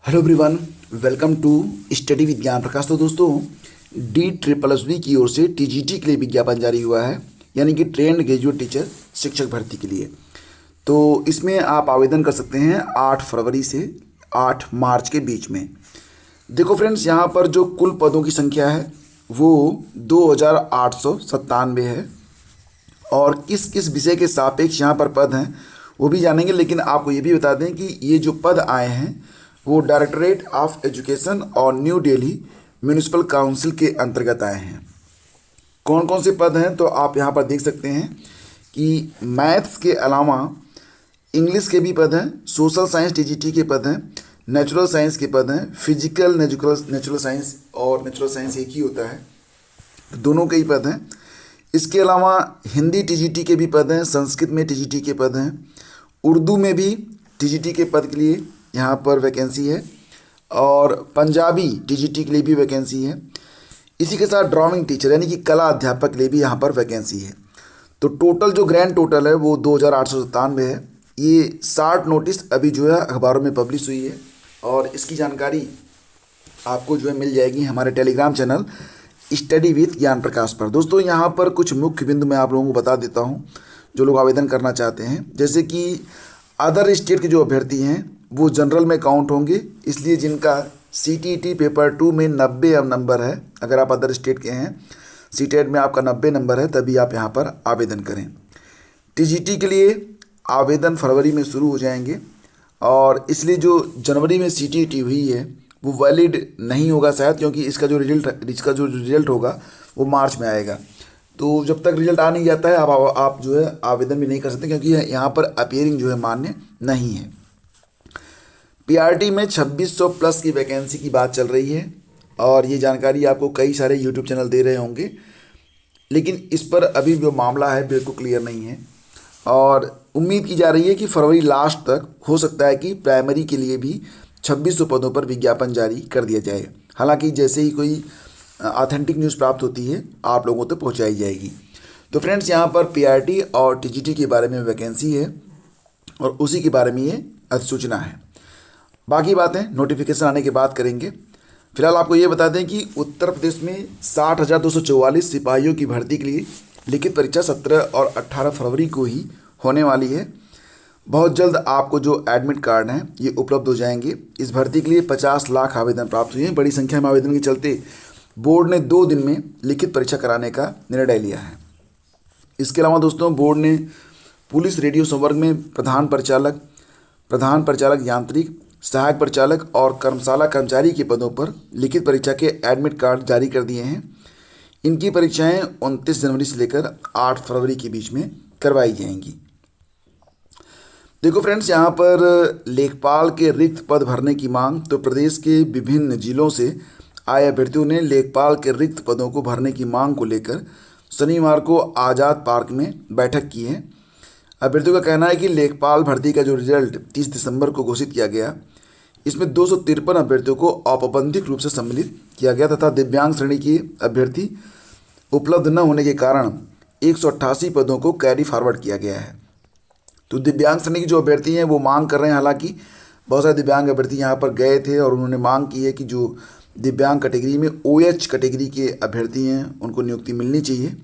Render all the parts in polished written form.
Hello everyone, welcome to study with Gyan Prakash. तो दोस्तों, DSSB की ओर से टीजीटी के लिए विज्ञापन जारी हुआ है, यानी कि ट्रेंड ग्रेजुएट टीचर शिक्षक भर्ती के लिए। तो इसमें आप आवेदन कर सकते हैं 8 फरवरी से 8 मार्च के बीच में। देखो फ्रेंड्स, यहाँ पर जो कुल पदों की संख्या है वो 2897 है, और किस किस विषय के सापेक्ष यहाँ पर पद हैं वो भी जानेंगे। लेकिन आपको ये भी बता दें कि ये जो पद आए हैं वो डायरेक्टरेट ऑफ एजुकेशन और न्यू दिल्ली म्यूनिसिपल काउंसिल के अंतर्गत आए हैं। कौन कौन से पद हैं तो आप यहाँ पर देख सकते हैं कि मैथ्स के अलावा इंग्लिश के भी पद हैं, सोशल साइंस टीजीटी के पद हैं, नेचुरल साइंस के पद हैं, फिजिकल नेचुरल साइंस और नेचुरल साइंस एक ही होता है, दोनों के ही पद हैं। इसके अलावा हिंदी टीजीटी के भी पद हैं, संस्कृत में टीजीटी के पद हैं, उर्दू में भी टीजीटी के पद के लिए यहाँ पर वैकेंसी है, और पंजाबी टीजीटी के लिए भी वैकेंसी है। इसी के साथ ड्राइंग टीचर यानी कि कला अध्यापक के लिए भी यहाँ पर वैकेंसी है। तो टोटल जो ग्रैंड टोटल है वो 2897 है। ये 60 नोटिस अभी जो है अखबारों में पब्लिश हुई है, और इसकी जानकारी आपको जो है मिल जाएगी हमारे Telegram channel study with Gyan प्रकाश पर। दोस्तों, यहाँ पर कुछ मुख्य बिंदु मैं आप लोगों को बता देता हूँ जो लोग आवेदन करना चाहते हैं। जैसे कि अदर स्टेट के जो अभ्यर्थी हैं वो जनरल में काउंट होंगे, इसलिए जिनका सीटीईटी पेपर 2 में 90 अब नंबर है, अगर आप अदर स्टेट के हैं, सीटेट में आपका 90 नंबर है, तभी आप यहाँ पर आवेदन करें। टीजीटी के लिए आवेदन फरवरी में शुरू हो जाएंगे, और इसलिए जो जनवरी में सीटीईटी हुई है वो वैलिड नहीं होगा शायद, क्योंकि इसका जो रिजल्ट होगा वो मार्च में आएगा। तो जब तक रिजल्ट आ नहीं जाता है आप जो है आवेदन भी नहीं कर सकते, क्योंकि यहाँ पर अपीयरिंग जो है मान्य नहीं है। पीआरटी में 2600 प्लस की वैकेंसी की बात चल रही है, और ये जानकारी आपको कई सारे यूट्यूब चैनल दे रहे होंगे, लेकिन इस पर अभी जो मामला है बिल्कुल क्लियर नहीं है। और उम्मीद की जा रही है कि फरवरी लास्ट तक हो सकता है कि प्राइमरी के लिए भी 2600 पदों पर विज्ञापन जारी कर दिया जाए। हालांकि जैसे ही कोई ऑथेंटिक न्यूज़ प्राप्त होती है आप लोगों तक पहुंचाई जाएगी। तो फ्रेंड्स, यहाँ पर पीआरटी और टीजीटी के बारे में वैकेंसी है, और उसी के बारे में ये अधिसूचना है। बाकी बातें नोटिफिकेशन आने के बाद करेंगे। फिलहाल आपको ये बता दें कि उत्तर प्रदेश में 60,244 सिपाहियों की भर्ती के लिए लिखित परीक्षा 17 और 18 फरवरी को ही होने वाली है। बहुत जल्द आपको जो एडमिट कार्ड हैं ये उपलब्ध हो जाएंगे। इस भर्ती के लिए 50 लाख आवेदन प्राप्त हुए हैं। बड़ी संख्या में आवेदन के चलते बोर्ड ने 2 दिन में लिखित परीक्षा कराने का निर्णय लिया है। इसके अलावा दोस्तों, बोर्ड ने पुलिस रेडियो संवर्ग में प्रधान परिचालक यांत्रिक, सहायक परिचालक और कर्मशाला कर्मचारी के पदों पर लिखित परीक्षा के एडमिट कार्ड जारी कर दिए हैं। इनकी परीक्षाएं 29 जनवरी से लेकर 8 फरवरी के बीच में करवाई जाएंगी। देखो फ्रेंड्स, यहाँ पर लेखपाल के रिक्त पद भरने की मांग, तो प्रदेश के विभिन्न जिलों से आए अभ्यर्थियों ने लेखपाल के रिक्त पदों को भरने की मांग को लेकर शनिवार को आज़ाद पार्क में बैठक की है। अभ्यर्थियों का कहना है कि लेखपाल भर्ती का जो रिजल्ट 30 दिसंबर को घोषित किया गया, इसमें 253 अभ्यर्थियों को औपबंधिक रूप से सम्मिलित किया गया, तथा दिव्यांग श्रेणी के अभ्यर्थी उपलब्ध न होने के कारण 188 पदों को कैरी फॉरवर्ड किया गया है। तो दिव्यांग श्रेणी के जो अभ्यर्थी हैं वो मांग कर रहे हैं। हालांकि बहुत सारे दिव्यांग अभ्यर्थी यहाँ पर गए थे और उन्होंने मांग की है कि जो दिव्यांग कैटेगरी में OH कैटेगरी के अभ्यर्थी हैं उनको नियुक्ति मिलनी चाहिए।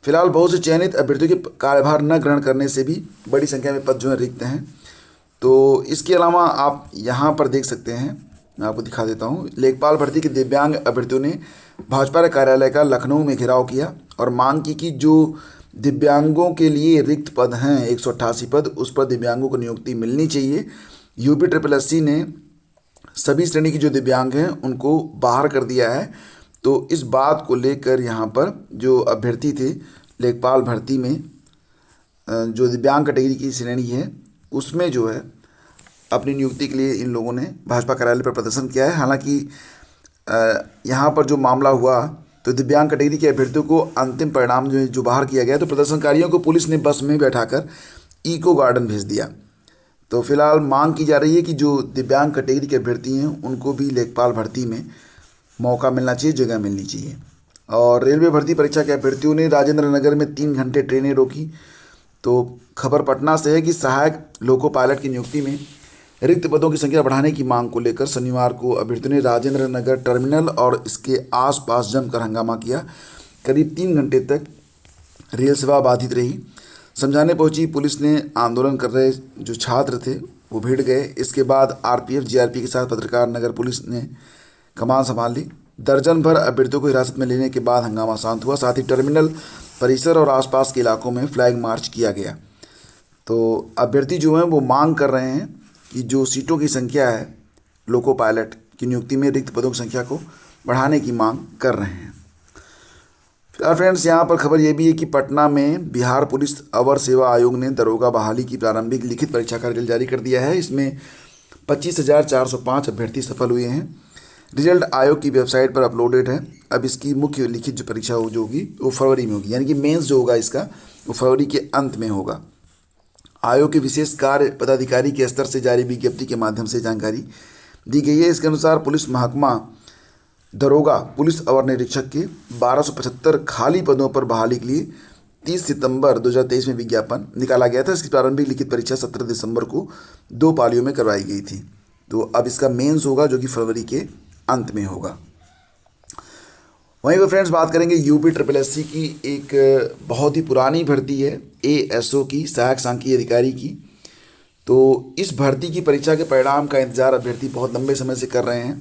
फिलहाल बहुत से चयनित अभ्यर्थियों के कार्यभार न ग्रहण करने से भी बड़ी संख्या में पद जो है रिक्त हैं। तो इसके अलावा आप यहाँ पर देख सकते हैं, मैं आपको दिखा देता हूँ, लेखपाल भर्ती के दिव्यांग अभ्यर्थियों ने भाजपा कार्यालय का लखनऊ में घेराव किया और मांग की कि जो दिव्यांगों के लिए रिक्त पद हैं 188 पद, उस पर दिव्यांगों को नियुक्ति मिलनी चाहिए। UPSSC ने सभी श्रेणी के जो दिव्यांग हैं उनको बाहर कर दिया है। तो इस बात को लेकर यहाँ पर जो अभ्यर्थी थे लेखपाल भर्ती में, जो दिव्यांग कैटेगरी की श्रेणी है उसमें जो है अपनी नियुक्ति के लिए इन लोगों ने भाजपा कार्यालय पर प्रदर्शन किया है। हालांकि यहाँ पर जो मामला हुआ तो दिव्यांग कैटेगरी के अभ्यर्थियों को अंतिम परिणाम जो बाहर किया गया, तो प्रदर्शनकारियों को पुलिस ने बस में बैठाकर इको गार्डन भेज दिया। तो फिलहाल मांग की जा रही है कि जो दिव्यांग कैटेगरी के अभ्यर्थी हैं उनको भी लेखपाल भर्ती में मौका मिलना चाहिए, जगह मिलनी चाहिए। और रेलवे भर्ती परीक्षा के अभ्यर्थियों ने राजेंद्र नगर में 3 घंटे ट्रेनें रोकी। तो खबर पटना से है कि सहायक लोको पायलट की नियुक्ति में रिक्त पदों की संख्या बढ़ाने की मांग को लेकर शनिवार को अभ्यर्थियों ने राजेंद्र नगर टर्मिनल और इसके आसपास जमकर हंगामा किया। करीब 3 घंटे तक रेल सेवा बाधित रही। समझाने पहुंची पुलिस ने आंदोलन कर रहे जो छात्र थे वो भिड़ गए। इसके बाद आरपीएफ जीआरपी के साथ पत्रकार नगर पुलिस ने कमान संभाल ली। दर्जन भर अभ्यर्थियों को हिरासत में लेने के बाद हंगामा शांत हुआ। साथ ही टर्मिनल परिसर और आसपास के इलाकों में फ्लैग मार्च किया गया। तो अभ्यर्थी जो हैं वो मांग कर रहे हैं कि जो सीटों की संख्या है लोको पायलट की नियुक्ति में रिक्त पदों की संख्या को बढ़ाने की मांग कर रहे हैं। फिलहाल फ्रेंड्स यहाँ पर खबर ये भी है कि पटना में बिहार पुलिस अवर सेवा आयोग ने दरोगा बहाली की प्रारंभिक लिखित परीक्षा का रिजल्ट जारी कर दिया है। इसमें 25,405 अभ्यर्थी सफल हुए हैं। रिजल्ट आयोग की वेबसाइट पर अपलोडेड है। अब इसकी मुख्य लिखित जो परीक्षा जो होगी वो फरवरी में होगी, यानी कि मेंस जो होगा इसका वो फरवरी के अंत में होगा। आयोग के विशेष कार्य पदाधिकारी के स्तर से जारी विज्ञप्ति के माध्यम से जानकारी दी गई है। इसके अनुसार पुलिस महकमा दरोगा पुलिस अवर निरीक्षक के 1275 खाली पदों पर बहाली के लिए 30 सितंबर 2023 में विज्ञापन निकाला गया था। इसकी प्रारंभिक लिखित परीक्षा 17 दिसंबर को 2 पालियों में करवाई गई थी। तो अब इसका मेंस होगा जो कि फरवरी के अंत में होगा। वहीं पर फ्रेंड्स बात करेंगे यूपी SSSC की एक बहुत ही पुरानी भर्ती है ASO की, सहायक सांख्यिकी अधिकारी की। तो इस भर्ती की परीक्षा के परिणाम का इंतजार अभ्यर्थी बहुत लंबे समय से कर रहे हैं।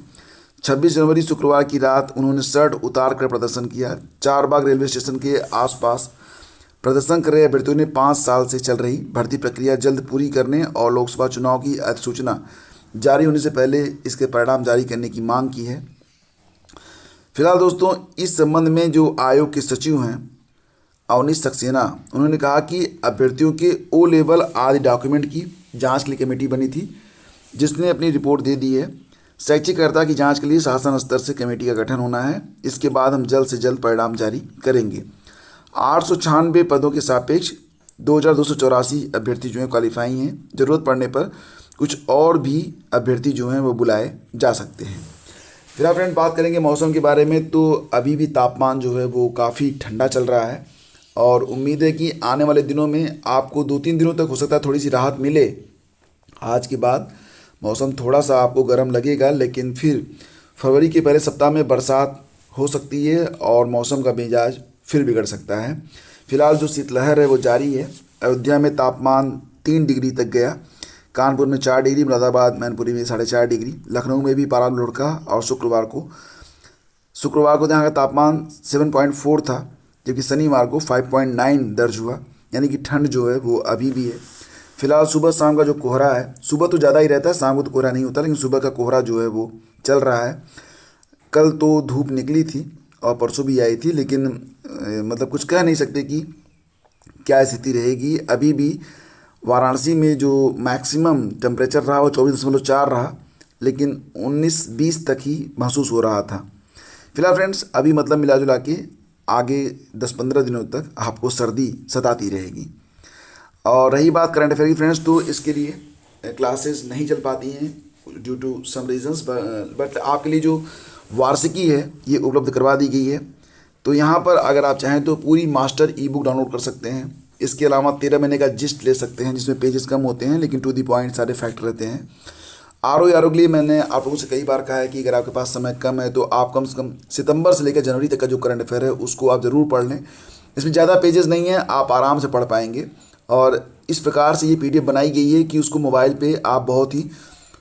26 जनवरी शुक्रवार की रात उन्होंने शर्ट उतार कर प्रदर्शन किया। चारबाग रेलवे स्टेशन के आसपास प्रदर्शन कर रहे अभ्यर्थियों ने 5 साल से चल रही भर्ती प्रक्रिया जल्द पूरी करने और लोकसभा चुनाव की अधिसूचना जारी होने से पहले इसके परिणाम जारी करने की मांग की है। फिलहाल दोस्तों इस संबंध में जो आयोग के सचिव हैं अवनीश सक्सेना, उन्होंने कहा कि अभ्यर्थियों के O लेवल आदि डॉक्यूमेंट की जांच के लिए कमेटी बनी थी जिसने अपनी रिपोर्ट दे दी है। शैक्षिककर्ता की जांच के लिए शासन स्तर से कमेटी का गठन होना है। इसके बाद हम जल्द से जल्द परिणाम जारी करेंगे। 896 पदों के सापेक्ष 2284 अभ्यर्थी जो हैं क्वालिफाई हैं। ज़रूरत पड़ने पर कुछ और भी अभ्यर्थी जो हैं वो बुलाए जा सकते हैं। फिर आप फ्रेंड बात करेंगे मौसम के बारे में। तो अभी भी तापमान जो है वो काफ़ी ठंडा चल रहा है और उम्मीद है कि आने वाले दिनों में आपको 2-3 दिनों तक हो सकता है थोड़ी सी राहत मिले। आज के बाद मौसम थोड़ा सा आपको गर्म लगेगा, लेकिन फिर फरवरी के पहले सप्ताह में बरसात हो सकती है और मौसम का मिजाज फिर बिगड़ सकता है। फिलहाल जो शीतलहर है वो जारी है। अयोध्या में तापमान 3 डिग्री तक गया। कानपुर में 4 डिग्री, मुरादाबाद मैनपुरी में 4.5 डिग्री, लखनऊ में भी पारा लुढ़का। और शुक्रवार को यहाँ का तापमान 7.4 था, जबकि शनिवार को 5.9 दर्ज हुआ। यानी कि ठंड जो है वो अभी भी है। फिलहाल सुबह शाम का जो कोहरा है, सुबह तो ज़्यादा ही रहता है, शाम को तो कोहरा नहीं होता, लेकिन सुबह का कोहरा जो है वो चल रहा है। कल तो धूप निकली थी और परसों भी आई थी, लेकिन मतलब कुछ कह नहीं सकते कि क्या स्थिति रहेगी। अभी भी वाराणसी में जो मैक्सिमम टेम्परेचर रहा वो 24.4 रहा, लेकिन 19-20 तक ही महसूस हो रहा था। फिलहाल फ्रेंड्स अभी मतलब मिला जुला के आगे 10-15 दिनों तक आपको सर्दी सताती रहेगी। और रही बात करंट अफेयर की फ्रेंड्स, तो इसके लिए क्लासेस नहीं चल पाती हैं due to some reasons, but आपके लिए जो वार्षिकी है ये उपलब्ध करवा दी गई है। तो यहाँ पर अगर आप चाहें तो पूरी मास्टर ई-बुक डाउनलोड कर सकते हैं। इसके अलावा 13 महीने का जिस्ट ले सकते हैं जिसमें पेजेस कम होते हैं लेकिन टू दी पॉइंट सारे फैक्ट रहते हैं। आर के लिए मैंने आप लोगों से कई बार कहा है कि अगर आपके पास समय कम है तो आप कम से कम सितंबर से लेकर जनवरी तक का जो करंट अफेयर है उसको आप ज़रूर पढ़ लें। इसमें ज़्यादा पेजेस नहीं हैं, आप आराम से पढ़ पाएंगे। और इस प्रकार से ये PDF बनाई गई है कि उसको मोबाइल पे आप बहुत ही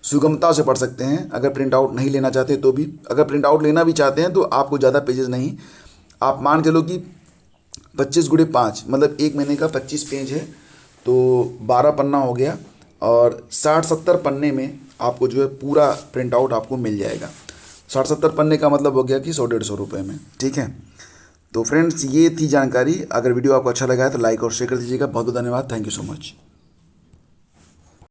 सुगमता से पढ़ सकते हैं। अगर प्रिंट आउट नहीं लेना चाहते तो भी, अगर प्रिंट आउट लेना भी चाहते हैं तो आपको ज़्यादा पेजेस नहीं, आप मान चलो कि 25 × 5 मतलब 1 महीने का 25 पेज है तो 12 पन्ना हो गया। और 60-70 पन्ने में आपको जो है पूरा प्रिंट आउट आपको मिल जाएगा। 60-70 पन्ने का मतलब हो गया कि 100-150 रुपये में। ठीक है, तो फ्रेंड्स ये थी जानकारी। अगर वीडियो आपको अच्छा लगा है तो लाइक और शेयर कर दीजिएगा। बहुत बहुत धन्यवाद। Thank you so much.